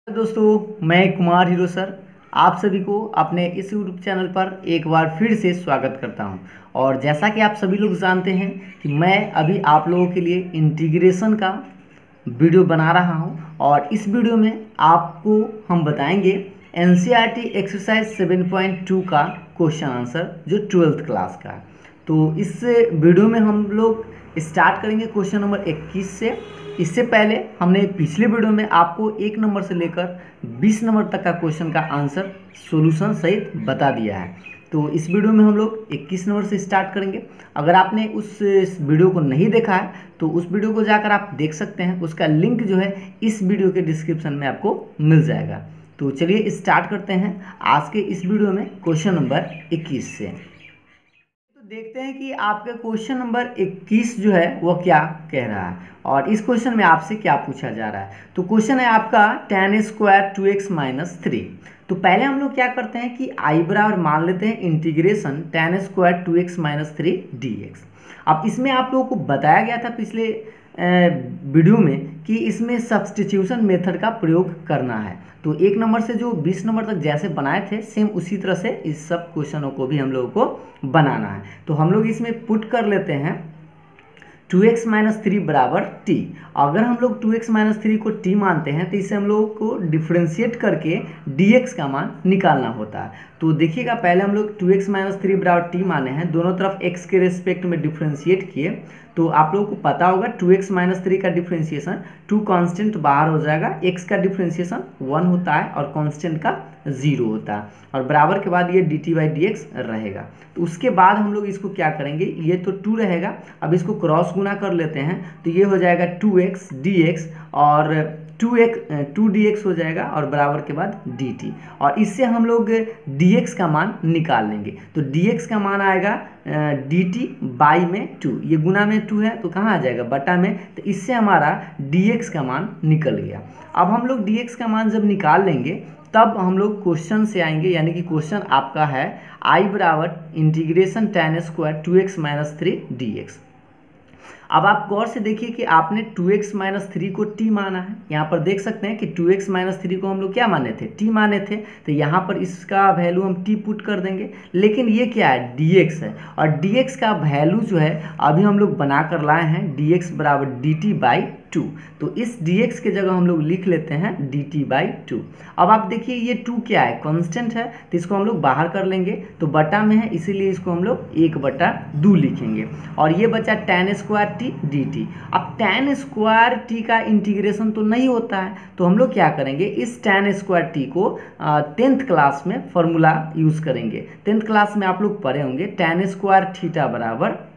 दोस्तों, मैं Kumar hero sir आप सभी को अपने इस यूट्यूब चैनल पर एक बार फिर से स्वागत करता हूं। और जैसा कि आप सभी लोग जानते हैं कि मैं अभी आप लोगों के लिए इंटीग्रेशन का वीडियो बना रहा हूं और इस वीडियो में आपको हम बताएंगे एनसीईआरटी एक्सरसाइज 7.2 का क्वेश्चन आंसर जो 12th क्लास का है। तो इस वीडियो में हम लोग स्टार्ट करेंगे क्वेश्चन नंबर 21 से। इससे पहले हमने पिछले वीडियो में आपको 1 नंबर से लेकर 20 नंबर तक का क्वेश्चन का आंसर सॉल्यूशन सहित बता दिया है। तो इस वीडियो में हम लोग 21 नंबर से स्टार्ट करेंगे। अगर आपने उस वीडियो को नहीं देखा है तो उस वीडियो को जाकर आप देख सकते हैं। उसका लिंक जो है इस वीडियो के डिस्क्रिप्शन में आपको मिल जाएगा। तो चलिए स्टार्ट करते हैं आज के इस वीडियो में क्वेश्चन नंबर 21 से। देखते हैं कि आपका क्वेश्चन नंबर 21 जो है वो क्या कह रहा है और इस क्वेश्चन में आपसे क्या पूछा जा रहा है। तो क्वेश्चन है आपका tan स्क्वायर 2x माइनस 3। तो पहले हम लोग क्या करते हैं कि आई बराबर मान लेते हैं integration tan square 2x minus 3 dx। अब इसमें आप लोगों को बताया गया था पिछले वीडियो में कि इसमें सब्स्टिट्यूशन मेथड का प्रयोग करना है। तो 1 नंबर से जो 20 नंबर तक जैसे बनाए थे सेम उसी तरह से इस सब क्वेश्चनों को भी हम लोगों को बनाना है। तो हम लोग इसमें पुट कर लेते हैं 2x माइनस 3 बराबर t। अगर हम लोग 2x माइनस 3 को t मानते हैं तो इसे हम लोग को डिफ्रेंशिएट करके dx का मान निकालना होता है। तो देखिएगा पहले हम लोग 2x माइनस 3 बराबर t माने हैं, दोनों तरफ x के रेस्पेक्ट में डिफ्रेंशिएट किए। तो आप लोगों को पता होगा 2x माइनस 3 का डिफ्रेंशिएशन 2 कांस्टेंट बाहर हो जाएगा, x का डिफ्रेंशिएशन 1 होता है और कांस्टेंट का 0 होता है और बराबर के बाद ये dt बाई dx रहेगा। तो उसके बाद हम लोग इसको क्या करेंगे, ये तो 2 रहेगा, अब इसको क्रॉस गुना कर लेते हैं तो ये हो जाएगा 2x dx और 2 dx हो जाएगा और बराबर के बाद dt और इससे हम लोग dx का मान निकाल लेंगे। तो dx का मान आएगा dt बाई में 2, ये गुना में 2 है तो कहाँ आ जाएगा बटा में, तो इससे हमारा dx का मान निकल गया। अब हम लोग dx का मान जब निकाल लेंगे तब हम लोग क्वेश्चन से आएंगे, यानी कि क्वेश्चन आपका है आई बराबर integration tan square 2x minus 3 dx। अब आप गौर से देखिए कि आपने 2x माइनस 3 को t माना है। यहाँ पर देख सकते हैं कि 2x माइनस 3 को हम लोग क्या माने थे, t माने थे। तो यहाँ पर इसका वैल्यू हम t पुट कर देंगे, लेकिन ये क्या है dx है और dx का वैल्यू जो है अभी हम लोग बना कर लाए हैं dx बराबर dt बाई 2। तो इस dx के जगह हम लोग लिख लेते हैं dt बाई 2। अब आप देखिए ये 2 क्या है, कांस्टेंट है, तो इसको हम लोग बाहर कर लेंगे तो बटा में है इसीलिए इसको हम लोग 1/2 लिखेंगे और ये बचा tan स्क्वायर t dt। अब tan स्क्वायर t का इंटीग्रेशन तो नहीं होता है तो हम लोग क्या करेंगे, इस tan स्क्वायर t को 10th क्लास में फॉर्मूला यूज करेंगे। 10th क्लास में आप लोग पढ़े होंगे tan स्क्वायर थीटा बराबर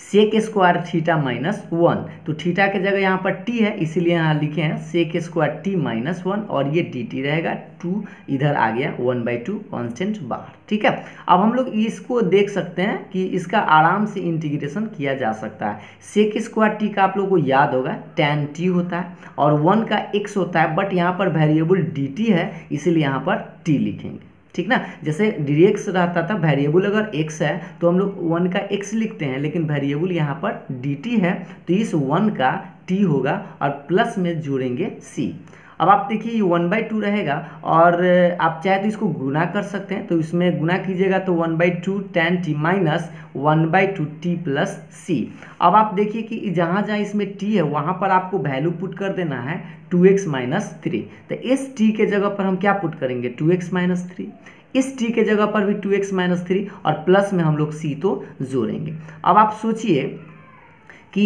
सेक स्क्वायर थीटा माइनस 1। तो थीटा के जगह यहाँ पर t है इसीलिए यहाँ लिखे हैं सेक स्क्वायर t माइनस 1 और ये dt रहेगा, 2 इधर आ गया 1/2 कांस्टेंट बाहर। ठीक है, अब हम लोग इसको देख सकते हैं कि इसका आराम से इंटीग्रेशन किया जा सकता है। सेक स्क्वायर t का आप लोगों को याद होगा tan t होता है और 1 का x होता है, बट यहाँ पर वेरिएबल dt है इसीलिए यहाँ पर t लिखेंगे। ठीक ना, जैसे dx रहता था, वेरिएबल अगर x है तो हम लोग 1 का x लिखते हैं, लेकिन वेरिएबल यहाँ पर dt है तो इस 1 का t होगा और प्लस में जोड़ेंगे c। अब आप देखिए ये 1/2 रहेगा और आप चाहे तो इसको गुना कर सकते हैं, तो इसमें गुना कीजिएगा तो 1/2 tan t minus 1/2 t plus c। अब आप देखिए कि जहाँ जहाँ इसमें t है वहाँ पर आपको वैल्यू पुट कर देना है 2x माइनस 3। तो इस t के जगह पर हम क्या पुट करेंगे 2x माइनस 3, इस t के जगह पर भी 2x माइनस 3 और प्लस में हम लोग c तो जोड़ेंगे। अब आप सोचिए कि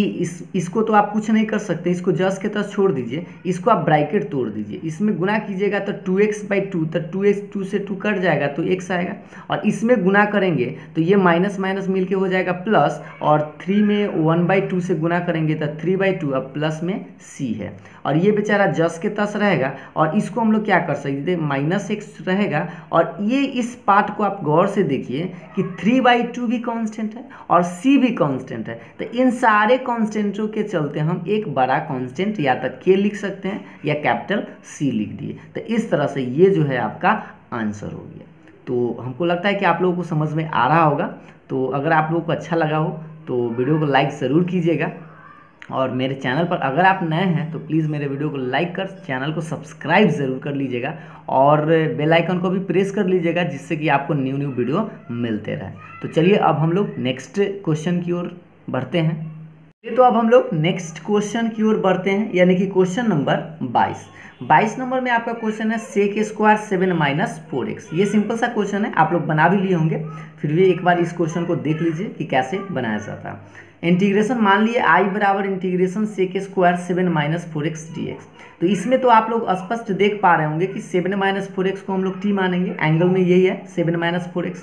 इसको तो आप कुछ नहीं कर सकते, इसको जस्ट के तरह छोड़ दीजिए, इसको आप ब्रैकेट तोड़ दीजिए, इसमें गुना कीजिएगा तो 2x/2, तो 2x 2 से 2 कट जाएगा तो x आएगा और इसमें गुना करेंगे तो ये माइनस माइनस मिलके हो जाएगा प्लस और 3 में 1/2 से गुना करेंगे तो 3/2, अब प्लस में c है और ये बेचारा जस्ट के तस रहेगा और इसको हम लोग क्या कर सकते हैं माइनस x रहेगा और ये इस पार्ट को आप गौर से देखिए कि 3/2 भी कांस्टेंट है और c भी कांस्टेंट है। तो इन सारे कांस्टेंटों के चलते हम एक बड़ा कांस्टेंट या तो k लिख सकते हैं या कैपिटल C लिख दिए। तो इस तरह से ये जो है आपका आंसर हो गया। तो हमको लगता है कि आप लोगों को समझ में आ रहा होगा। तो अगर आप लोगों को अच्छा लगा हो तो वीडियो को लाइक ज़रूर कीजिएगा और मेरे चैनल पर अगर आप नए हैं तो प्लीज़ मेरे वीडियो को लाइक कर चैनल को सब्सक्राइब ज़रूर कर लीजिएगा और बेल आइकन को भी प्रेस कर लीजिएगा, जिससे कि आपको न्यू वीडियो मिलते रहे। तो चलिए अब हम लोग नेक्स्ट क्वेश्चन की ओर बढ़ते हैं। तो अब हम लोग नेक्स्ट क्वेश्चन की ओर बढ़ते हैं, यानी कि क्वेश्चन नंबर 22 नंबर में आपका क्वेश्चन है सेक स्क्वायर 7 माइनस 4x। ये सिंपल सा क्वेश्चन है, आप लोग बना भी लिए होंगे, फिर भी एक बार इस क्वेश्चन को देख लीजिए कि कैसे बनाया जाता है। इंटीग्रेशन मान लिए I बराबर integration sec square 7 minus 4x dx। तो इसमें तो आप लोग स्पष्ट देख पा रहे होंगे कि 7 माइनस 4x को हम लोग t मानेंगे, एंगल में यही है 7 माइनस 4x।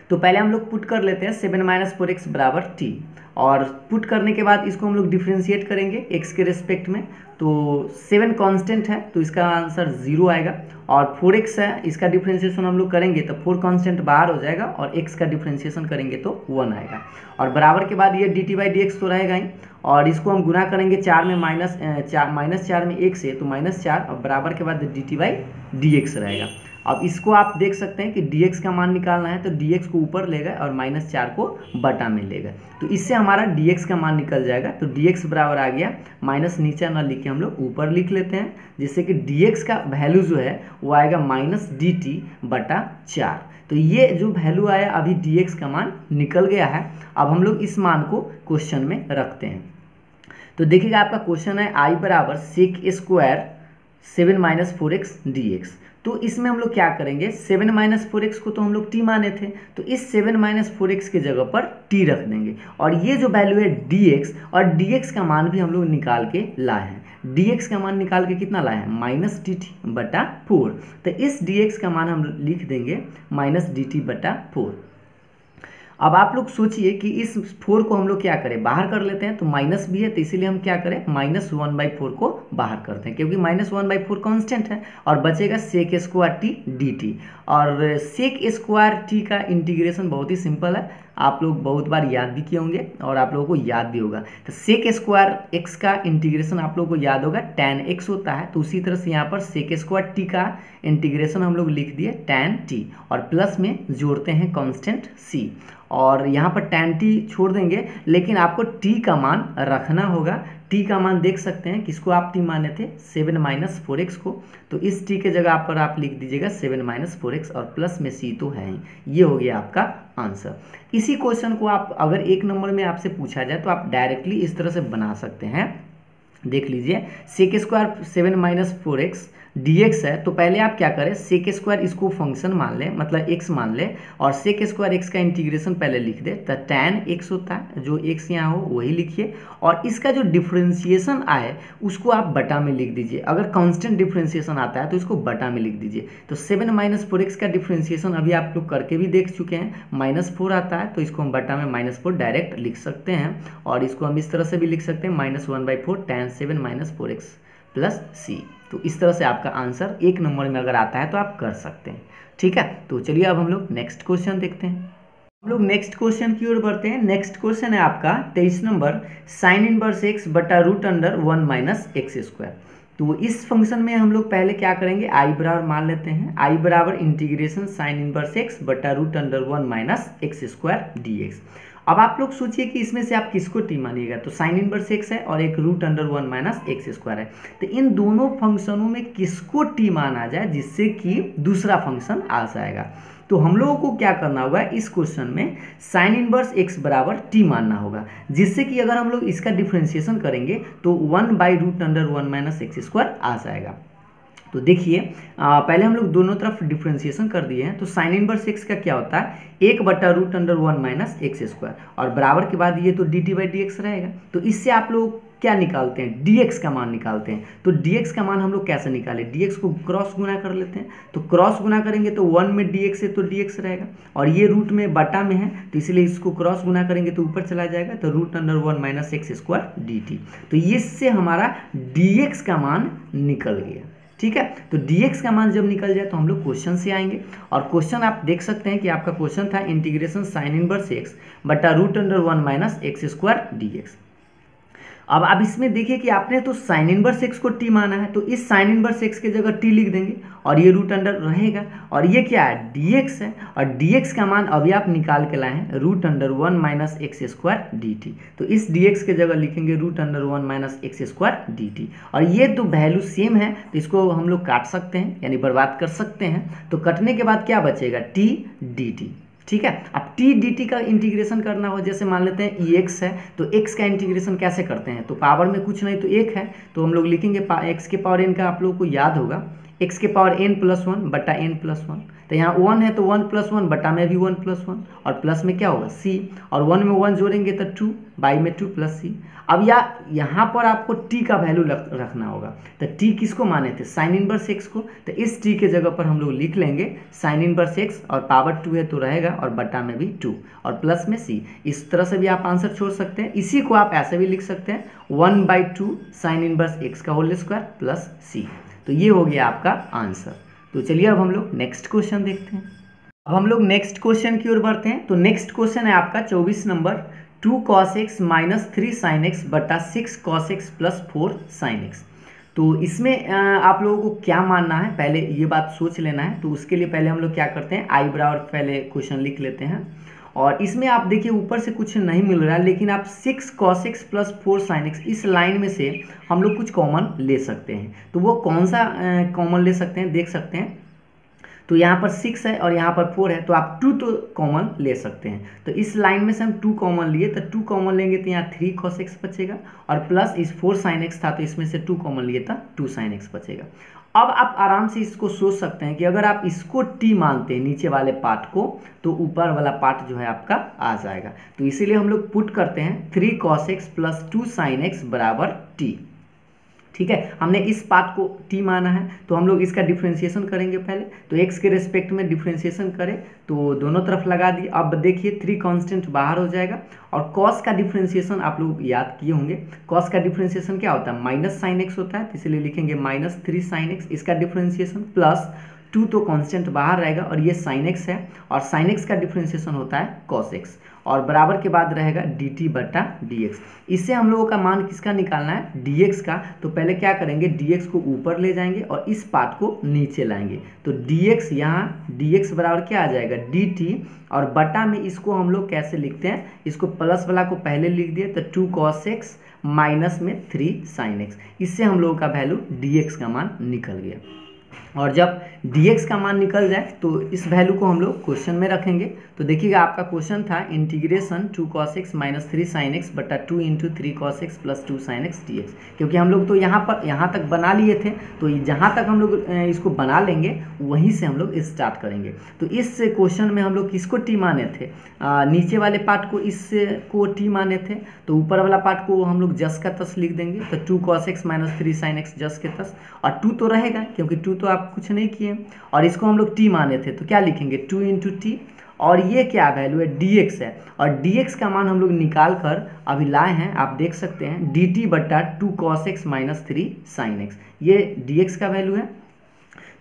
तो पहले हम लोग पुट कर लेते हैं 7 माइनस 4x बराबर t, और पुट करने के बाद इसको हम लोग डिफ्रेंशिएट करेंगे x के रिस्पेक्ट में। तो 7 कांस्टेंट है तो इसका आंसर 0 आएगा, और 4x है इसका डिफ्रेंशिएशन हम लोग करेंगे तो 4 कांस्टेंट बाहर हो जाएगा और x का डिफ्रेंशिएशन करेंगे तो 1 आएगा। और बराबर के बाद ये dt/dx तो रहेगा ही, और इसको हम गुना करेंगे 4 में -4 में 1 से, तो -4 और बराबर के बाद dt/dx रहेगा। अब इसको आप देख सकते हैं कि dx का मान निकालना है तो dx को ऊपर लेगा और -4 को बटा में लेगा, तो इससे हमारा dx का मान निकल जाएगा। तो dx बराबर आ गया, माइनस नीचे ना लिख के हम लोग ऊपर लिख लेते हैं, जिससे कि dx का वैल्यू जो है वो आएगा -dt/4। तो ये जो वैल्यू आया अभी dx का मान निकल गया है। अब हम लोग इस मान को क्वेश्चन में रखते हैं। तो देखिएगा आपका क्वेश्चन है I बराबर सेक स्क्वायर 7 माइनस 4x dx। तो इसमें हम लोग क्या करेंगे, 7 माइनस 4x को तो हम लोग t माने थे, तो इस 7 माइनस 4x के जगह पर t रख देंगे, और ये जो वैल्यू है dx, और dx का मान भी हम लोग निकाल के लाए हैं। dx का मान निकाल के कितना लाए हैं, -dt/4। तो इस dx का मान हम लिख देंगे -dt/4। अब आप लोग सोचिए कि इस 4 को हम लोग क्या करें, बाहर कर लेते हैं, तो माइनस भी है तो इसीलिए हम क्या करें, -1/4 को बाहर करते हैं, क्योंकि -1/4 कांस्टेंट है, और बचेगा सेक स्क्वायर t dt। और सेक स्क्वायर t का इंटीग्रेशन बहुत ही सिंपल है, आप लोग बहुत बार याद भी किए होंगे और आप लोगों को याद भी होगा। तो सेक स्क्वायर x का इंटीग्रेशन आप लोगों को याद होगा tan x होता है, तो उसी तरह से यहाँ पर सेक स्क्वायर t का इंटीग्रेशन हम लोग लिख दिए tan t, और प्लस में जोड़ते हैं कांस्टेंट c, और यहाँ पर tan t छोड़ देंगे, लेकिन आपको t का मान रखना होगा। t का मान देख सकते हैं, किसको आप t माने थे, 7 माइनस 4x को, तो इस t के जगह पर आप लिख दीजिएगा 7 माइनस 4x, और प्लस में c तो है ही। ये हो गया आपका आंसर। इसी क्वेश्चन को आप अगर 1 नंबर में आपसे पूछा जाए तो आप डायरेक्टली इस तरह से बना सकते हैं। देख लीजिए, सेक स्क्वायर 7 माइनस 4x dx है, तो पहले आप क्या करें, सेक स्क्वायर इसको फंक्शन मान लें, मतलब x मान लें, और सेक स्क्वायर x का इंटीग्रेशन पहले लिख दे, तो tan x होता है, जो x यहाँ हो वही लिखिए, और इसका जो डिफ्रेंशिएशन आए उसको आप बटा में लिख दीजिए। अगर कांस्टेंट डिफ्रेंशिएशन आता है तो इसको बटा में लिख दीजिए। तो 7 माइनस 4x का डिफ्रेंशिएशन अभी आप लोग करके भी देख चुके हैं, -4 आता है, तो इसको हम बटा में -4 डायरेक्ट लिख सकते हैं, और इसको हम इस तरह से भी लिख सकते हैं -1/4 tan 7 minus 4x plus c। तो इस तरह से आपका आंसर 1 नंबर में अगर आता है तो आप कर सकते हैं। ठीक है, तो चलिए अब हम लोग नेक्स्ट क्वेश्चन देखते हैं। हम लोग नेक्स्ट क्वेश्चन की ओर बढ़ते हैं। नेक्स्ट क्वेश्चन है आपका 23 नंबर, साइन इनवर्स x बटा √1 माइनस x स्क्वायर। तो इस फंक्शन में हम लोग पहले क्या करेंगे, I बराबर मान लेते हैं, I बराबर इंटीग्रेशन साइन इनवर्स x बटा √1 माइनस x स्क्वायर dx। अब आप लोग सोचिए कि इसमें से आप किसको t मानिएगा, तो साइन इनवर्स x है और एक √1 माइनस x स्क्वायर है, तो इन दोनों फंक्शनों में किसको t माना जाए जिससे कि दूसरा फंक्शन आ जाएगा। तो हम लोगों को क्या करना होगा, इस क्वेश्चन में साइन इनवर्स x बराबर t मानना होगा, जिससे कि अगर हम लोग इसका डिफ्रेंशिएशन करेंगे तो 1/√1 माइनस x स्क्वायर आ जाएगा। तो देखिए पहले हम लोग दोनों तरफ डिफ्रेंशिएशन कर दिए हैं, तो साइन इनवर्स x का क्या होता है, 1/√1 माइनस x स्क्वायर, और बराबर के बाद ये तो dt/dx रहेगा। तो इससे आप लोग क्या निकालते हैं, dx का मान निकालते हैं। तो dx का मान हम लोग कैसे निकालें, dx को क्रॉस गुना कर लेते हैं, तो क्रॉस गुना करेंगे तो 1 में dx है तो dx रहेगा, और ये रूट में बटा में है तो इसलिए इसको क्रॉस गुना करेंगे तो ऊपर चला जाएगा, तो √1 माइनस x स्क्वायर dt। तो इससे हमारा dx का मान निकल गया। ठीक है, तो dx का मान जब निकल जाए तो हम लोग क्वेश्चन से आएंगे, और क्वेश्चन आप देख सकते हैं कि आपका क्वेश्चन था इंटीग्रेशन साइन इनवर्स x बटा √1 माइनस x स्क्वायर dx। अब आप इसमें देखिए कि आपने तो साइन इनवर्स एक्स को टी माना है, तो इस साइन इनवर्स एक्स की जगह टी लिख देंगे और ये रूट अंडर रहेगा, और ये क्या है, dx है, और dx का मान अभी आप निकाल के लाए हैं root under 1 minus x square d t. तो इस dx के जगह लिखेंगे root under 1 minus x square d t, और ये तो वैल्यू सेम है तो इसको हम लोग काट सकते हैं यानी बर्बाद कर सकते हैं। तो कटने के बाद क्या बचेगा, टी डी टी। ठीक है, अब टी डी टी का इंटीग्रेशन करना हो, जैसे मान लेते हैं ई एक्स है तो एक्स का इंटीग्रेशन कैसे करते हैं, तो पावर में कुछ नहीं तो एक है, तो हम लोग लिखेंगे एक्स के पावर एन का आप लोगों को याद होगा एक्स के पावर एन प्लस 1 बटा एन प्लस 1, तो यहाँ 1 है तो 1 प्लस 1 बटा में भी 1 प्लस 1, और प्लस में क्या होगा सी, और 1 में 1 जोड़ेंगे तो 2 बाई में 2 प्लस सी। अब यहाँ पर आपको t का वैल्यू रखना होगा, तो t किसको माने थे, साइन इनवर्स x को, तो इस t के जगह पर हम लोग लिख लेंगे साइन इनवर्स x, और पावर 2 है तो रहेगा, और बटा में भी 2 और प्लस में c। इस तरह से भी आप आंसर छोड़ सकते हैं, इसी को आप ऐसे भी लिख सकते हैं 1/2 साइन इनवर्स x का होल स्क्वायर प्लस c। तो ये हो गया आपका आंसर। तो चलिए अब हम लोग नेक्स्ट क्वेश्चन देखते हैं। अब हम लोग नेक्स्ट क्वेश्चन की ओर बढ़ते हैं। तो नेक्स्ट क्वेश्चन है आपका 24 number, 2 cos x minus 3 sin x बटा 6 cos x plus 4 sin x। तो इसमें आप लोगों को क्या मानना है, पहले ये बात सोच लेना है। तो उसके लिए पहले हम लोग क्या करते हैं, आई बराबर पहले क्वेश्चन लिख लेते हैं, और इसमें आप देखिए ऊपर से कुछ नहीं मिल रहा है, लेकिन आप 6 cos x plus 4 sin x इस लाइन में से हम लोग कुछ कॉमन ले सकते हैं। तो वो कौन सा कॉमन ले सकते हैं देख सकते हैं। तो यहाँ पर 6 है और यहाँ पर 4 है, तो आप 2 तो कॉमन ले सकते हैं। तो इस लाइन में से हम 2 कॉमन लिए, तो 2 कॉमन लेंगे तो यहाँ 3 cos x बचेगा, और प्लस इस 4 sin x था तो इसमें से 2 कॉमन लिए था 2 sin x बचेगा। अब आप आराम से इसको सोच सकते हैं कि अगर आप इसको t मानते हैं नीचे वाले पार्ट को, तो ऊपर वाला पार्ट जो है आपका आ जाएगा। तो इसीलिए हम लोग पुट करते हैं 3 cos x plus 2 sin x बराबर t। ठीक है, हमने इस पार्ट को t माना है, तो हम लोग इसका डिफ्रेंशिएशन करेंगे पहले। तो x के रिस्पेक्ट में डिफ्रेंशिएशन करें तो दोनों तरफ लगा दिए। अब देखिए 3 कांस्टेंट बाहर हो जाएगा, और cos का डिफ्रेंशिएशन आप लोग याद किए होंगे। cos का डिफ्रेंशिएशन क्या होता है, माइनस साइन x होता है, तो इसलिए लिखेंगे माइनस 3 sin x इसका डिफ्रेंशिएशन, प्लस 2 तो कांस्टेंट बाहर रहेगा, और ये sin x है, और sin x का डिफ्रेंशिएशन होता है cos x, और बराबर के बाद रहेगा dt बटा dx। इससे हम लोगों का मान किसका निकालना है, dx का। तो पहले क्या करेंगे, dx को ऊपर ले जाएंगे और इस पार्ट को नीचे लाएंगे। तो dx यहाँ dx बराबर क्या आ जाएगा, dt, और बटा में इसको हम लोग कैसे लिखते हैं, इसको प्लस वाला को पहले लिख दिए, तो 2 cos x माइनस में 3 sin x। इससे हम लोगों का वैल्यू dx का मान निकल गया। और जब dx का मान निकल जाए तो इस वैल्यू को हम लोग क्वेश्चन में रखेंगे। तो देखिएगा आपका क्वेश्चन था integration 2 cos x minus 3 sin x बटा 2 into 3 cos x plus 2 sin x dx। क्योंकि हम लोग तो यहाँ तक बना लिए थे, तो जहाँ तक हम लोग इसको बना लेंगे वहीं से हम लोग स्टार्ट करेंगे। तो इस क्वेश्चन में हम लोग किसको t माने थे, नीचे वाले पार्ट को इसको t माने थे, तो ऊपर वाला पार्ट को हम लोग जस का तस लिख देंगे। तो 2 cos x minus 3 sin x जस के तस, और 2 तो रहेगा क्योंकि 2 तो आप कुछ नहीं किए, और इसको हम लोग t माने थे, तो क्या लिखेंगे 2 इंटू टी, और ये क्या वैल्यू है, dx है, और dx का मान हम लोग निकाल कर अभी लाए हैं, आप देख सकते हैं dt बटा 2 cos x minus 3 sin x, ये dx का वैल्यू है।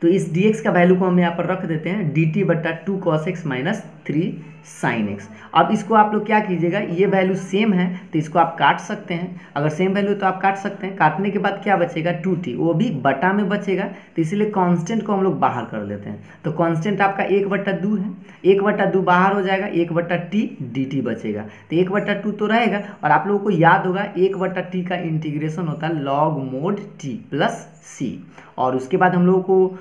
तो इस dx का वैल्यू को हम यहाँ पर रख देते हैं dt बटा 2 cos x minus 3 sin x। अब इसको आप लोग क्या कीजिएगा, ये वैल्यू सेम है तो इसको आप काट सकते हैं, अगर सेम वैल्यू तो आप काट सकते हैं। काटने के बाद क्या बचेगा, 2t, वो भी बटा में बचेगा, तो इसलिए कांस्टेंट को हम लोग बाहर कर देते हैं। तो कांस्टेंट आपका 1/2 है, 1/2 बाहर हो जाएगा, 1/t dt बचेगा, तो 1/2 तो रहेगा। और आप लोगों को याद होगा 1/t का इंटीग्रेशन होता है log mod t plus c, और उसके बाद हम लोगों को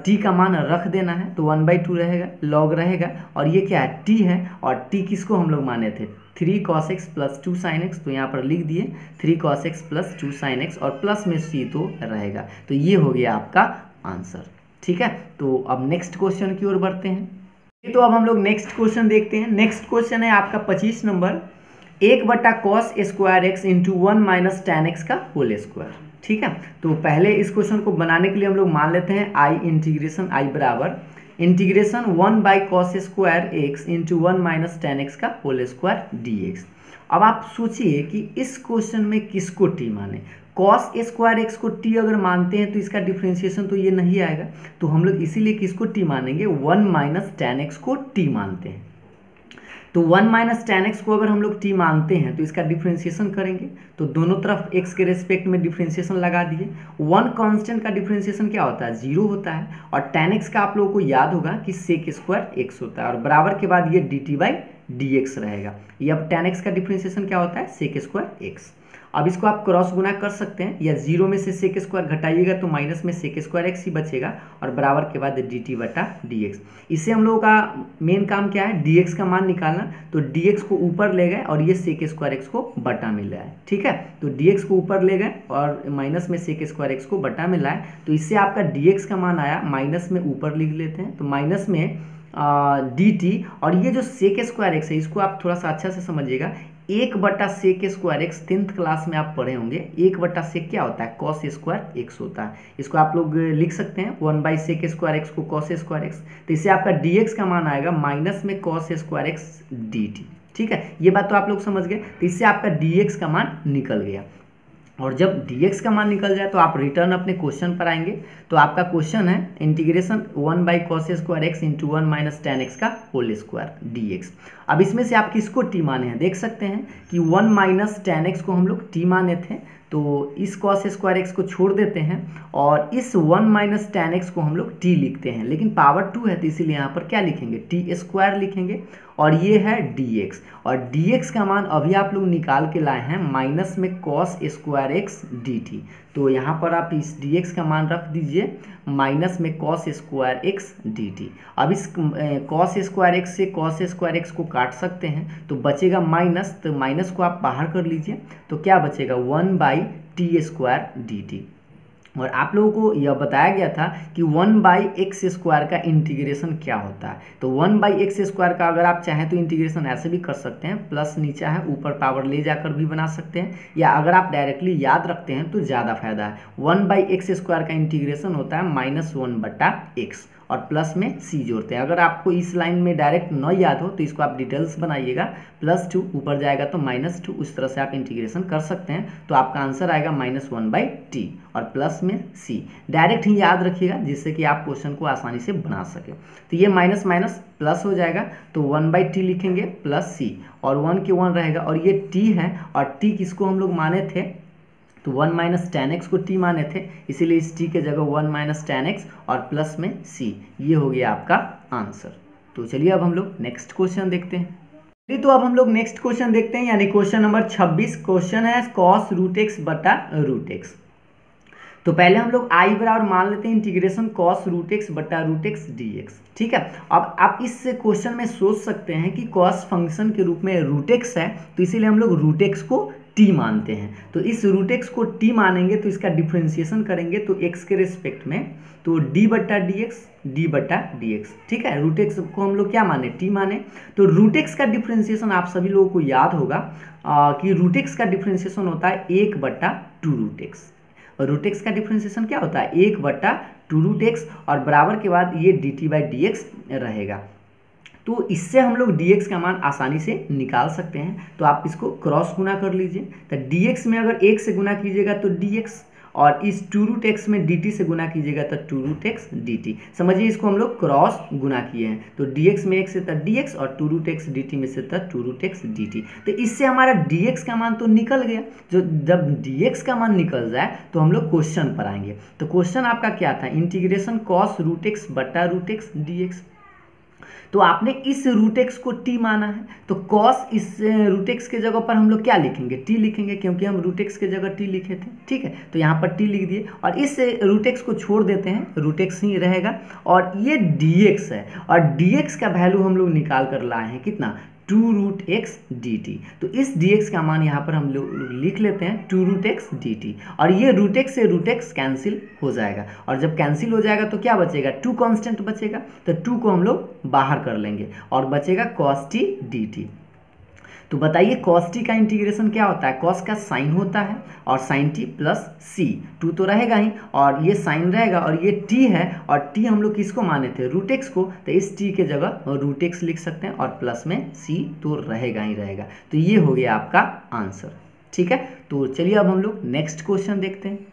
t का मान रख देना है, तो 1/2 रहेगा, log रहेगा, और ये क्या है t है, और t किसको हम लोग माने थे 3 cos x plus 2 sin x, तो यहाँ पर लिख दिए 3 cos x plus 2 sin x, और प्लस में c तो रहेगा। तो ये हो गया आपका आंसर। ठीक है, तो अब नेक्स्ट क्वेश्चन की ओर बढ़ते हैं। तो अब हम लोग नेक्स्ट क्वेश्चन देखते हैं। नेक्स्ट क्वेश्चन है आपका 25 number, 1/cos square x into 1 minus tan x का होल स्क्वायर। ठीक है, तो पहले इस क्वेश्चन को बनाने के लिए हम लोग मान लेते हैं आई इंटीग्रेशन आई बराबर integration 1/cos square x into 1 minus tan x का होल स्क्वायर dx। अब आप सोचिए कि इस क्वेश्चन में किसको t माने, cos स्क्वायर x को t अगर मानते हैं तो इसका डिफ्रेंशिएशन तो ये नहीं आएगा, तो हम लोग इसीलिए किसको t मानेंगे, 1 माइनस tan x को t मानते हैं। तो 1 माइनस टेन एक्स को अगर हम लोग t मानते हैं तो इसका डिफ्रेंशिएशन करेंगे, तो दोनों तरफ x के रेस्पेक्ट में डिफ्रेंशिएशन लगा दिए। 1 कांस्टेंट का डिफ्रेंशिएशन क्या होता है, 0 होता है, और tan x का आप लोगों को याद होगा कि sec स्क्वायर x होता है, और बराबर के बाद ये dt बाई dx रहेगा। ये अब tan x का डिफ्रेंशिएशन क्या होता है, sec स्क्वायर x। अब इसको आप क्रॉस गुना कर सकते हैं, या 0 में से sec स्क्वायर घटाइएगा तो माइनस में sec स्क्वायर x ही बचेगा, और बराबर के बाद dt बटा dx। इससे हम लोगों का मेन काम क्या है, dx का मान निकालना। तो dx को ऊपर ले गए और ये sec स्क्वायर x को बटा मिल रहा है, ठीक है। तो dx को ऊपर ले गए और माइनस में sec स्क्वायर x को बटा मिल रहा है, तो इससे आपका dx का मान आया, माइनस में ऊपर लिख लेते हैं, तो माइनस में dt, और ये जो sec स्क्वायर x है इसको आप थोड़ा सा अच्छा से समझिएगा। 1/sec square x 10th class में आप पढ़े होंगे। 1/sec क्या होता है, cos स्क्वायर एक्स होता है। इसको आप लोग लिख सकते हैं 1/sec स्क्वायर एक्स को cos स्क्वायर एक्स। तो इससे आपका dx का मान आएगा माइनस में cos स्क्वायर एक्स dt, ठीक है। ये बात तो आप लोग समझ गए। तो इससे आपका dx का मान निकल गया, और जब dx का मान निकल जाए तो आप रिटर्न अपने क्वेश्चन पर आएंगे। तो आपका क्वेश्चन है integration 1/cos square x into 1 minus ten x का होल स्क्वायर dx। अब इसमें से आप किसको t माने हैं, देख सकते हैं कि 1 माइनस टेन एक्स को हम लोग t माने थे, तो इस cos स्क्वायर एक्स को छोड़ देते हैं, और इस 1 माइनस टेन एक्स को हम लोग t लिखते हैं, लेकिन पावर 2 है तो इसीलिए यहाँ पर क्या लिखेंगे, t स्क्वायर लिखेंगे, और ये है dx। और dx का मान अभी आप लोग निकाल के लाए हैं माइनस में cos स्क्वायर एक्स dt। तो यहाँ पर आप इस dx का मान रख दीजिए माइनस में cos स्क्वायर एक्स dt। अब इस cos स्क्वायर एक्स से cos स्क्वायर एक्स को काट सकते हैं, तो बचेगा माइनस, तो माइनस को आप बाहर कर लीजिए, तो क्या बचेगा 1/t स्क्वायर dt। और आप लोगों को यह बताया गया था कि 1/x स्क्वायर का इंटीग्रेशन क्या होता है। तो 1/x स्क्वायर का अगर आप चाहें तो इंटीग्रेशन ऐसे भी कर सकते हैं, प्लस नीचे है ऊपर पावर ले जाकर भी बना सकते हैं, या अगर आप डायरेक्टली याद रखते हैं तो ज़्यादा फायदा है। 1/x स्क्वायर का इंटीग्रेशन होता है -1/x, और प्लस में c जोड़ते हैं। अगर आपको इस लाइन में डायरेक्ट न याद हो तो इसको आप डिटेल्स बनाइएगा, +2 ऊपर जाएगा तो -2, उस तरह से आप इंटीग्रेशन कर सकते हैं। तो आपका आंसर आएगा -1/t, और प्लस में c। डायरेक्ट ही याद रखिएगा जिससे कि आप क्वेश्चन को आसानी से बना सके। तो ये माइनस माइनस प्लस हो जाएगा, तो 1/t लिखेंगे प्लस c, और 1 के 1 रहेगा, और ये t है, और t किसको हम लोग माने थे, तो 1 माइनस टेन एक्स को t माने थे, इसीलिए इस t के जगह 1 माइनस टेन एक्स और प्लस में c। ये हो गया आपका आंसर। तो चलिए अब हम लोग नेक्स्ट क्वेश्चन देखते हैं। तो अब हम लोग नेक्स्ट क्वेश्चन देखते हैं, यानी क्वेश्चन नंबर 26। क्वेश्चन है cos रूट एक्स बटा रूट एक्स। तो पहले हम लोग i बराबर मान लेते हैं इंटीग्रेशन cos रूट एक्स बटा रूट एक्स dx, ठीक है। अब आप इस क्वेश्चन में सोच सकते हैं कि cos फंक्शन के रूप में रूट एक्स है, तो इसीलिए हम लोग रूट एक्स को t मानते हैं। तो इस रूट एक्स को t मानेंगे तो इसका डिफ्रेंशिएशन करेंगे, तो x के रिस्पेक्ट में, तो d बटा dx, ठीक है। रूट एक्स को हम लोग क्या माने, t माने। तो रूट एक्स का डिफ्रेंशिएशन आप सभी लोगों को याद होगा कि रूट एक्स का डिफ्रेंशिएशन होता है 1/2 रूट एक्स। रूट एक्स का डिफ्रेंशिएशन क्या होता है, 1/2 रूट एक्स, और बराबर के बाद ये dt/dx रहेगा। तो इससे हम लोग dx का मान आसानी से निकाल सकते हैं। तो आप इसको क्रॉस गुना कर लीजिए, तो dx में अगर 1 से गुना कीजिएगा तो dx, और इस 2 रूट एक्स में dt से गुना कीजिएगा तो 2 रूट एक्स dt। समझिए इसको हम लोग क्रॉस गुना किए हैं, तो dx में 1 से था dx, और 2 रूट एक्स dt में से था 2 रूट एक्स dt। तो इससे हमारा dx का मान तो निकल गया। जो जब dx का मान निकल जाए तो हम लोग क्वेश्चन पर आएंगे। तो क्वेश्चन आपका क्या था, इंटीग्रेशन cos रूट एक्स बटा रूट एक्स dx। तो आपने इस रूट एक्स को t माना है, तो cos इस रूट एक्स के जगह पर हम लोग क्या लिखेंगे, t लिखेंगे, क्योंकि हम रूट एक्स के जगह t लिखे थे, ठीक है। तो यहाँ पर t लिख दिए, और इस रूट एक्स को छोड़ देते हैं, रूट एक्स ही रहेगा, और ये dx है, और dx का वैल्यू हम लोग निकाल कर लाए हैं कितना, 2 रूट एक्स dt। तो इस dx का मान यहाँ पर हम लोग लिख लेते हैं 2 रूट एक्स dt, और ये रूट एक्स से रूट एक्स कैंसिल हो जाएगा, और जब कैंसिल हो जाएगा तो क्या बचेगा, 2 कांस्टेंट बचेगा, तो 2 को हम लोग बाहर कर लेंगे, और बचेगा cos t dt। तो बताइए cos t का इंटीग्रेशन क्या होता है, cos का साइन होता है, और sin t प्लस c, 2 तो रहेगा ही, और ये साइन रहेगा, और ये t है, और t हम लोग किसको माने थे, रूट एक्स को, तो इस t के जगह रूट एक्स लिख सकते हैं, और प्लस में c तो रहेगा ही रहेगा। तो ये हो गया आपका आंसर, ठीक है। तो चलिए अब हम लोग नेक्स्ट क्वेश्चन देखते हैं।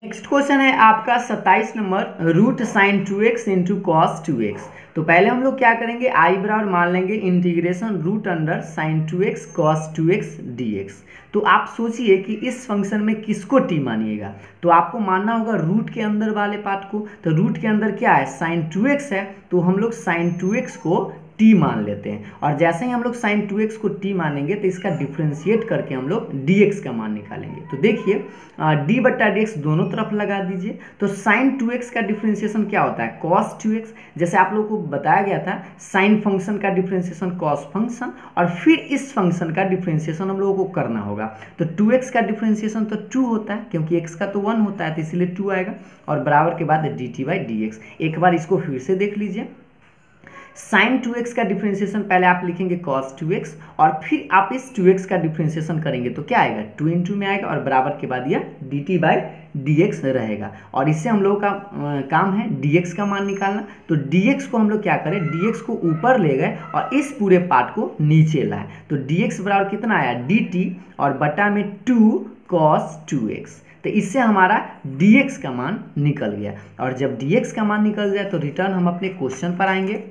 नेक्स्ट क्वेश्चन है आपका 27 नंबर, root sine 2x into cos 2x। तो पहले हम लोग क्या करेंगे, आई बराबर मान लेंगे integration root under sine 2x cos 2x dx। तो आप सोचिए कि इस फंक्शन में किसको टी मानिएगा, तो आपको मानना होगा रूट के अंदर वाले पार्ट को। तो रूट के अंदर क्या है, साइन 2x है, तो हम लोग साइन 2x को टी मान लेते हैं। और जैसे ही हम लोग साइन 2x को टी मानेंगे तो इसका डिफ्रेंशिएट करके हम लोग dx का मान निकालेंगे। तो देखिए d बट्टा dx दोनों तरफ लगा दीजिए। तो साइन 2x का डिफ्रेंशिएशन क्या होता है, cos 2x। जैसे आप लोगों को बताया गया था, साइन फंक्शन का डिफ्रेंशिएशन cos फंक्शन, और फिर इस फंक्शन का डिफ्रेंशिएशन हम लोगों को करना होगा। तो 2x का डिफ्रेंशिएशन तो 2 होता है, क्योंकि x का तो 1 होता है, तो इसलिए 2 आएगा, और बराबर के बाद dt/dx। एक बार इसको फिर से देख लीजिए, साइन 2x का डिफ्रेंशिएशन पहले आप लिखेंगे cos 2x, और फिर आप इस 2x का डिफ्रेंशिएशन करेंगे तो क्या आएगा, 2 इंटू में आएगा, और बराबर के बाद यह dt/dx रहेगा। और इससे हम लोगों का काम है dx का मान निकालना। तो dx को हम लोग क्या करें, dx को ऊपर ले गए और इस पूरे पार्ट को नीचे लाए। तो dx बराबर कितना आया, dt, और बटा में 2 cos 2x। तो इससे हमारा dx का मान निकल गया। और जब dx का मान निकल जाए तो रिटर्न हम अपने क्वेश्चन पर आएंगे।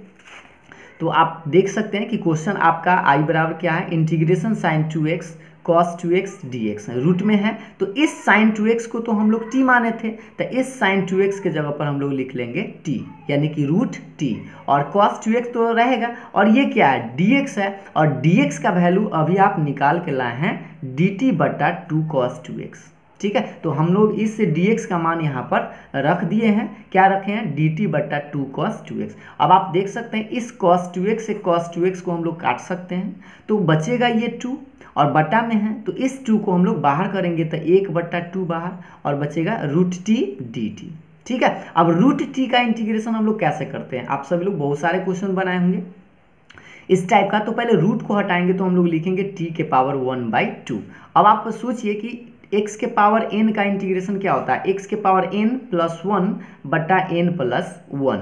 तो आप देख सकते हैं कि क्वेश्चन आपका आई बराबर क्या है, integration sine 2x cos 2x dx root में है। तो इस साइन 2x को तो हम लोग t माने थे, तो इस साइन 2x के जगह पर हम लोग लिख लेंगे t, यानी कि रूट t, और cos 2x तो रहेगा, और ये क्या है, dx है, और dx का वैल्यू अभी आप निकाल के लाए हैं dt बटा 2 cos 2x। ठीक है, तो हम लोग इस dx का मान यहाँ पर रख दिए हैं, क्या रखे हैं, dt बटा 2 cos 2x। अब आप देख सकते हैं इस cos 2x से cos 2x को हम लोग काट सकते हैं, तो बचेगा ये 2, और बटा में है तो इस 2 को हम लोग बाहर करेंगे तो 1 बटा 2 बाहर, और बचेगा रूट t dt। ठीक है, अब रूट t का इंटीग्रेशन हम लोग कैसे करते हैं, आप सभी लोग बहुत सारे क्वेश्चन बनाए होंगे इस टाइप का। तो पहले रूट को हटाएंगे तो हम लोग लिखेंगे t के पावर 1/2। अब आप सोचिए कि x के पावर n का इंटीग्रेशन क्या होता है, x के पावर n प्लस 1 बटा n प्लस 1,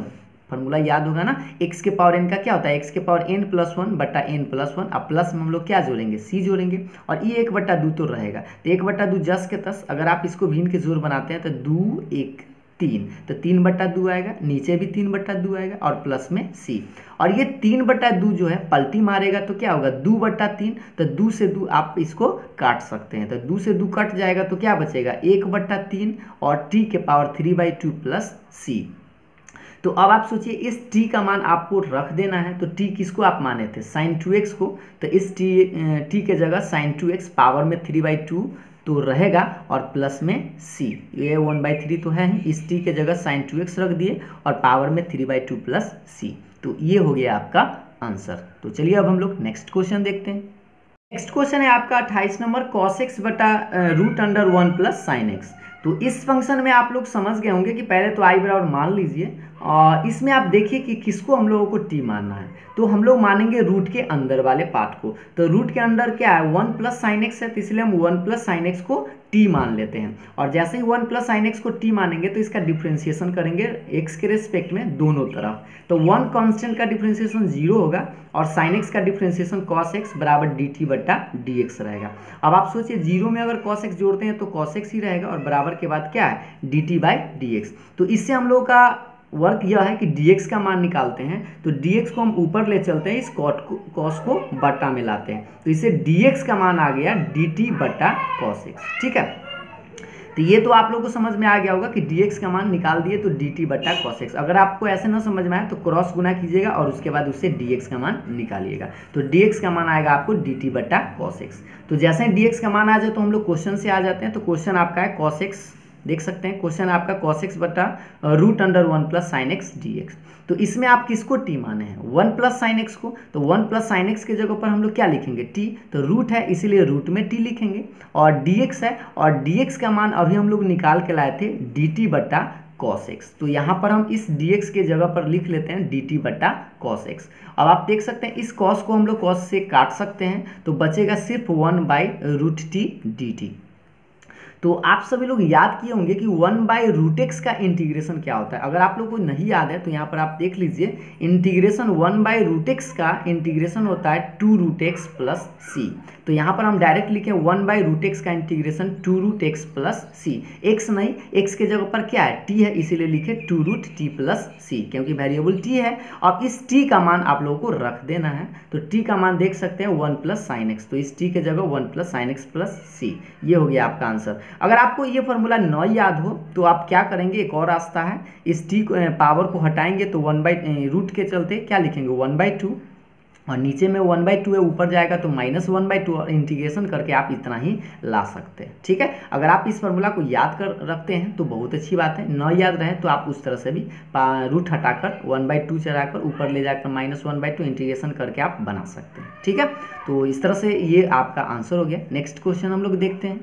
फॉर्मूला याद होगा ना, x के पावर n का क्या होता है, x के पावर n प्लस 1 बटा n प्लस 1। अब प्लस में हम लोग क्या जोड़ेंगे, c जोड़ेंगे, और ये 1 बटा 2 तो रहेगा, तो 1 बटा 2 जस के तस, अगर आप इसको भिन्न के जोड़ बनाते हैं तो 2 1 3, तो 3 बटा 2 आएगा, नीचे भी 3 बटा 2 आएगा, और प्लस में c। और ये 3 बटा 2 जो है पलटी मारेगा तो क्या होगा, 2 बटा 3, तो 2 से 2 आप इसको काट सकते हैं, तो 2 से 2 कट जाएगा तो क्या बचेगा, 1 बटा 3, और t के पावर 3/2 प्लस c। तो अब आप सोचिए इस t का मान आपको रख देना है। तो t किसको आप माने थे, साइन 2x को, तो इस t के जगह साइन 2x पावर में 3/2 तो रहेगा, और प्लस में c, ये 1/3 तो है, इस t के जगह साइन 2x रख दिए और पावर में 3/2 प्लस c। तो ये हो गया आपका आंसर। तो चलिए अब हम लोग नेक्स्ट क्वेश्चन देखते हैं। नेक्स्ट क्वेश्चन है आपका 28 नंबर, cos x बटा root under 1 plus sine x। तो इस फंक्शन में आप लोग समझ गए होंगे कि पहले तो आई बराबर मान लीजिए, और इसमें आप देखिए कि किसको हम लोगों को t मानना है। तो हम लोग मानेंगे रूट के अंदर वाले पार्ट को। तो रूट के अंदर क्या है, 1 प्लस साइन एक्स है, तो इसलिए हम 1 प्लस साइन एक्स को t मान लेते हैं। और जैसे ही 1 प्लस साइन एक्स को t मानेंगे तो इसका डिफ्रेंशिएशन करेंगे x के रेस्पेक्ट में दोनों तरफ। तो 1 कांस्टेंट का डिफ्रेंशिएशन 0 होगा, और साइन एक्स का डिफ्रेंशिएशन cos x बराबर dt बटा dx रहेगा। अब आप सोचिए 0 में अगर cos x जोड़ते हैं तो cos x ही रहेगा, और बराबर के बाद क्या है, dt/dx। तो इससे हम लोग का वर्क यह है कि dx का मान निकालते हैं। तो dx को हम ऊपर ले चलते हैं, इस cos को बटा में लाते हैं, तो इसे dx का मान आ गया dt बटा cos x। ठीक है, तो ये तो आप लोगों को समझ में आ गया होगा कि dx का मान निकाल दिए तो dt बटा cos x। अगर आपको ऐसे ना समझ में आए तो क्रॉस गुना कीजिएगा और उसके बाद उससे dx का मान निकालिएगा। तो dx का मान आएगा आपको dt बटा cos x। तो जैसे ही dx का मान आ जाए तो हम लोग क्वेश्चन से आ जाते हैं। तो क्वेश्चन आपका है cos x, देख सकते हैं क्वेश्चन आपका cos x बटा root under 1 plus sine x dx। तो इसमें आप किसको t माने हैं, 1 प्लस साइन एक्स को। तो 1 प्लस साइन एक्स के जगह पर हम लोग क्या लिखेंगे, t। तो रूट है इसीलिए रूट में t लिखेंगे, और dx है, और dx का मान अभी हम लोग निकाल के लाए थे dt बटा cos x। तो यहाँ पर हम इस dx के जगह पर लिख लेते हैं dt बटा cos x। अब आप देख सकते हैं इस cos को हम लोग cos से काट सकते हैं, तो बचेगा सिर्फ 1/√t dt। तो आप सभी लोग याद किए होंगे कि 1/√x का इंटीग्रेशन क्या होता है। अगर आप लोग को नहीं याद है तो यहाँ पर आप देख लीजिए, इंटीग्रेशन 1/√x का इंटीग्रेशन होता है 2√x प्लस सी। तो यहाँ पर हम डायरेक्ट लिखें 1/√x का इंटीग्रेशन 2√x प्लस सी। एक्स नहीं, एक्स के जगह पर क्या है, t है, इसीलिए लिखे 2√t प्लस सी, क्योंकि वेरिएबल t है। अब इस t का मान आप लोगों को रख देना है, तो t का मान देख सकते हैं 1 प्लस साइन एक्स, तो इस t के जगह 1 प्लस साइन एक्स प्लस सी। ये हो गया आपका आंसर। अगर आपको ये फॉर्मूला न याद हो तो आप क्या करेंगे, एक और रास्ता है, इस t पावर को हटाएंगे तो 1/रूट के चलते क्या लिखेंगे 1/2, और नीचे में 1/2 है, ऊपर जाएगा तो -1/2, और इंटीग्रेशन करके आप इतना ही ला सकते हैं। ठीक है, अगर आप इस फॉर्मूला को याद कर रखते हैं तो बहुत अच्छी बात है, न याद रहे तो आप उस तरह से भी रूट हटाकर 1/2 चढ़ाकर ऊपर ले जाकर -1/2 इंटीग्रेशन करके आप बना सकते हैं। ठीक है, तो इस तरह से ये आपका आंसर हो गया। नेक्स्ट क्वेश्चन हम लोग देखते हैं।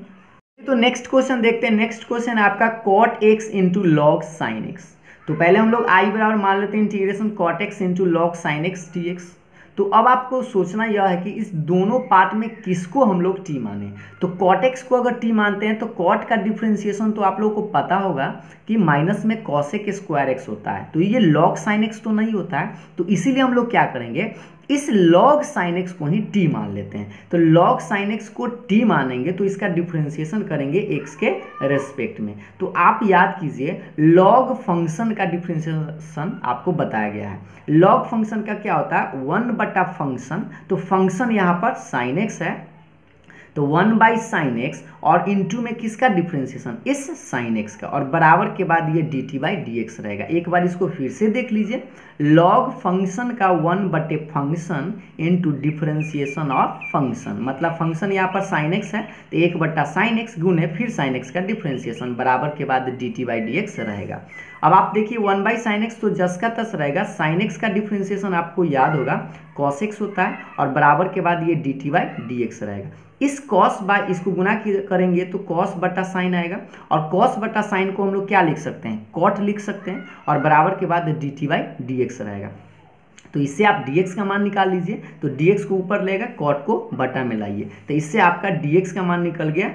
तो नेक्स्ट क्वेश्चन देखते हैं। नेक्स्ट क्वेश्चन है आपका cot x into log sine x. तो पहले हम लोग i बराबर मान लेते हैं integration cot x into log sign x dx। तो अब आपको सोचना यह है कि इस दोनों पार्ट में किसको हम लोग t माने। तो cot x को अगर t मानते हैं तो cot का डिफ्रेंसिएशन तो आप लोगों को पता होगा कि माइनस में cosec स्क्वायर x होता है, तो ये log sin x तो नहीं होता है। तो इसीलिए हम लोग क्या करेंगे, इस log sin x को ही t मान लेते हैं। तो log sin x को t मानेंगे तो इसका डिफ्रेंसिएशन करेंगे x के रेस्पेक्ट में। तो आप याद कीजिए, log फंक्शन का डिफ्रेंसिएशन आपको बताया गया है। log फंक्शन का क्या होता है, 1 बटा फंक्शन, तो फंक्शन यहाँ पर sin x है, तो 1/sin x, और इनटू में किसका डिफ्रेंसिएशन, इस sin x का, और बराबर के बाद ये dt/dx रहेगा। एक बार इसको फिर से देख लीजिए, log फंक्शन का 1 बटे function into differentiation of function, मतलब फंक्शन यहाँ पर sin x है तो 1 बटा sin x गुने फिर sin x का डिफ्रेंसिएशन, बराबर के बाद dt/dx रहेगा। अब आप देखिए 1/sin x तो जस का तस रहेगा, sin x का डिफ्रेंसिएशन आपको याद होगा cos x होता है, और बराबर के बाद ये dt/dx रहेगा। इस cos बाय इसको गुना करेंगे तो cos बटा साइन आएगा, और cos बटा साइन को हम लोग क्या लिख सकते हैं, cot लिख सकते हैं, और बराबर के बाद dt/dx रहेगा। तो इससे आप dx का मान निकाल लीजिए, तो dx को ऊपर लेगा, cot को बटा में लाइए, तो इससे आपका dx का मान निकल गया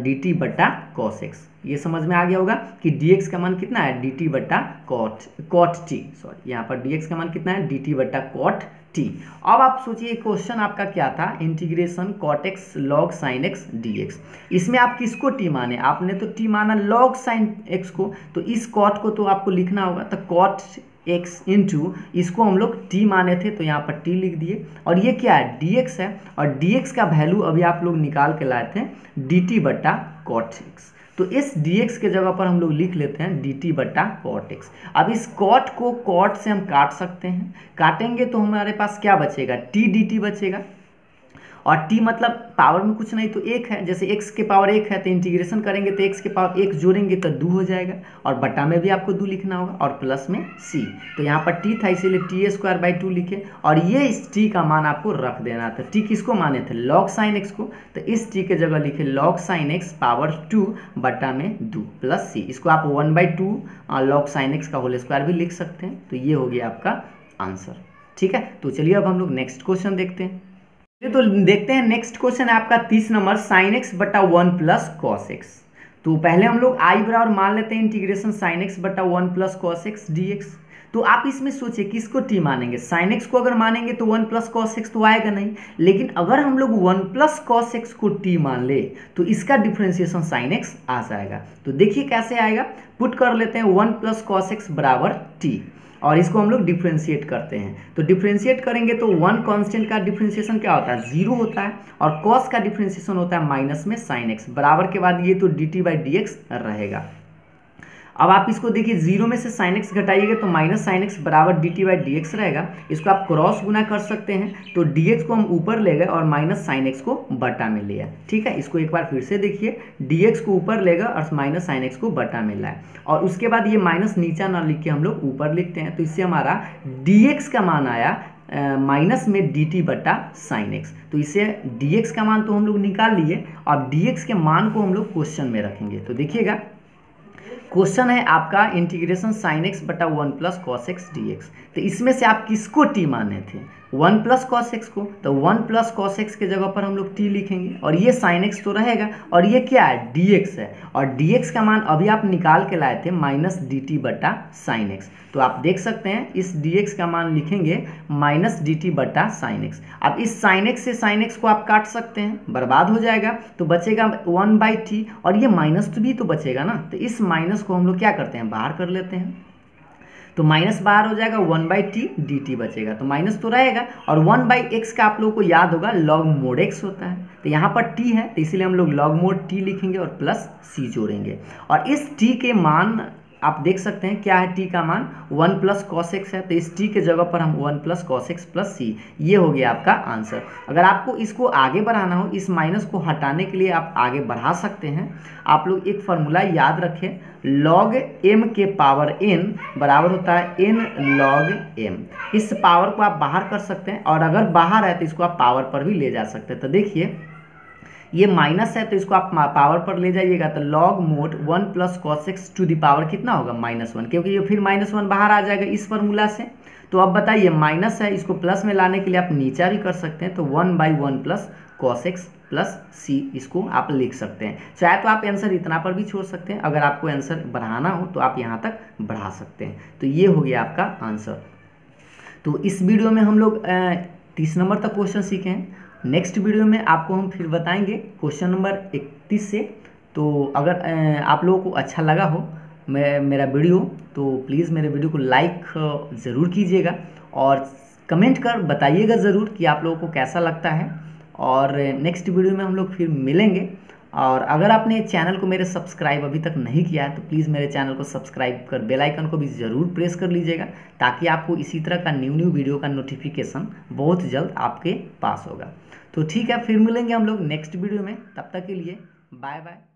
dt बटा cos x। ये समझ में आ गया होगा कि dx का मान कितना है, dt बटा cot t, सॉरी यहाँ पर dx का मान कितना है, dt बटा cot t। अब आप सोचिए क्वेश्चन आपका क्या था, integration cot x log sin x dx। इसमें आप किसको t माने, आपने तो t माना log sin x को, तो इस cot को तो आपको लिखना होगा, तो cot x इंटू इसको हम लोग t माने थे तो यहाँ पर t लिख दिए, और ये क्या है dx है, और dx का वैल्यू अभी आप लोग निकाल के लाए थे dt बटा cot x। तो इस dx के जगह पर हम लोग लिख लेते हैं dt बटा cot x। अब इस cot को cot से हम काट सकते हैं, काटेंगे तो हमारे पास क्या बचेगा, t dt बचेगा, और t मतलब पावर में कुछ नहीं तो 1 है, जैसे x के पावर 1 है तो इंटीग्रेशन करेंगे तो x के पावर 1 जोड़ेंगे तो 2 हो जाएगा, और बटा में भी आपको 2 लिखना होगा, और प्लस में c। तो यहाँ पर t था इसीलिए t² / 2 लिखे, और ये इस t का मान आपको रख देना था। t किसको माने थे, log sin x को, तो इस t के जगह लिखे log sin x पावर 2 बटा में 2 प्लस c। इसको आप 1/2 log sin x का होल स्क्वायर भी लिख सकते हैं। तो ये हो गया आपका आंसर। ठीक है, तो चलिए अब हम लोग नेक्स्ट क्वेश्चन देखते हैं। तो देखते हैं नेक्स्ट क्वेश्चन है आपका 30 नंबर, sin x बटा 1 प्लस cos x। तो पहले हम लोग i बराबर मान लेते हैं इंटीग्रेशन sin x बटा 1 प्लस cos x dx। तो आप इसमें सोचिए किसको t मानेंगे, sin x को अगर मानेंगे तो 1 प्लस cos x तो आएगा नहीं, लेकिन अगर हम लोग 1 प्लस cos x को t मान ले तो इसका डिफ्रेंसिएशन sin x आ जाएगा। तो देखिए कैसे आएगा, पुट कर लेते हैं 1 प्लस cos x बराबर t, और इसको हम लोग डिफ्रेंशिएट करते हैं। तो डिफ्रेंशिएट करेंगे तो 1 कांस्टेंट का डिफ्रेंशिएशन क्या होता है, 0 होता है, और cos का डिफ्रेंशिएशन होता है माइनस में sin x, बराबर के बाद ये तो dt/dx रहेगा। अब आप इसको देखिए 0 में से sin x घटाइएगा तो माइनस sin x बराबर dt/dx रहेगा। इसको आप क्रॉस गुना कर सकते हैं, तो dx को हम ऊपर ले गए और माइनस sin x को बटा में लिया। ठीक है, इसको एक बार फिर से देखिए, dx को ऊपर लेगा और माइनस sin x को बटा में लाए, और उसके बाद ये माइनस नीचा ना लिख के हम लोग ऊपर लिखते हैं। तो इससे हमारा dx का मान आया माइनस में dt बटा sin x। तो इसे dx का मान तो हम लोग निकाल लिए, अब dx के मान को हम लोग क्वेश्चन में रखेंगे। तो देखिएगा क्वेश्चन है आपका इंटीग्रेशन साइन एक्स बटा 1 plus cos x D x. तो इसमें से आप किसको टी माने थे, 1 प्लस कॉस एक्स को, तो 1 प्लस कॉस एक्स के जगह पर हम लोग टी लिखेंगे और ये साइन एक्स तो रहेगा और ये क्या है डी एक्स है, और डी एक्स का मान अभी आप निकाल के लाए थे माइनस डी टी बटा साइन एक्स। तो आप देख सकते हैं इस डी एक्स का मान लिखेंगे माइनस डी टी बटा साइन एक्स। अब इस साइन एक्स से साइन एक्स को आप काट सकते हैं, बर्बाद हो जाएगा, तो बचेगा 1 बाई टी, और ये माइनस भी तो बचेगा ना, तो इस माइनस को हम लोग क्या करते हैं बाहर कर लेते हैं, तो माइनस बाहर हो जाएगा, 1 बाई टी डी टी बचेगा, तो माइनस तो रहेगा, और 1 बाई एक्स का आप लोगों को याद होगा लॉग मोड एक्स होता है, तो यहाँ पर टी है तो इसीलिए हम लोग लॉग मोड टी लिखेंगे और प्लस सी जोड़ेंगे। और इस टी के मान आप देख सकते हैं क्या है, टी का मान 1 प्लस कॉस एक्स है, तो इस टी के जगह पर हम 1 प्लस कॉस एक्स प्लस सी, ये हो गया आपका आंसर। अगर आपको इसको आगे बढ़ाना हो, इस माइनस को हटाने के लिए आप आगे बढ़ा सकते हैं। आप लोग एक फार्मूला याद रखें, लॉग एम के पावर n बराबर होता है n लॉग m। इस पावर को आप बाहर कर सकते हैं, और अगर बाहर है तो इसको आप पावर पर भी ले जा सकते हैं। तो देखिए ये माइनस है तो इसको आप पावर पर ले जाइएगा, तो log mod 1 plus cos x to the power कितना होगा -1, क्योंकि ये फिर -1 बाहर आ जाएगा इस फार्मूला से। तो अब बताइए माइनस है, इसको प्लस में लाने के लिए आप नीचा भी कर सकते हैं, तो 1 by 1 plus cos x plus C इसको आप लिख सकते हैं। चाहे तो आप आंसर इतना पर भी छोड़ सकते हैं, अगर आपको आंसर बढ़ाना हो तो आप यहाँ तक बढ़ा सकते हैं। तो ये हो गया आपका आंसर। तो इस वीडियो में हम लोग 30 नंबर तक क्वेश्चन सीखे हैं। नेक्स्ट वीडियो में आपको हम फिर बताएंगे क्वेश्चन नंबर 31 से। तो अगर आप लोगों को अच्छा लगा हो मेरा वीडियो, तो प्लीज़ मेरे वीडियो को लाइक ज़रूर कीजिएगा और कमेंट कर बताइएगा ज़रूर कि आप लोगों को कैसा लगता है। और नेक्स्ट वीडियो में हम लोग फिर मिलेंगे। और अगर आपने चैनल को मेरे सब्सक्राइब अभी तक नहीं किया है तो प्लीज़ मेरे चैनल को सब्सक्राइब कर बेल आइकन को भी ज़रूर प्रेस कर लीजिएगा, ताकि आपको इसी तरह का न्यू वीडियो का नोटिफिकेशन बहुत जल्द आपके पास होगा। तो ठीक है, फिर मिलेंगे हम लोग नेक्स्ट वीडियो में, तब तक के लिए बाय बाय।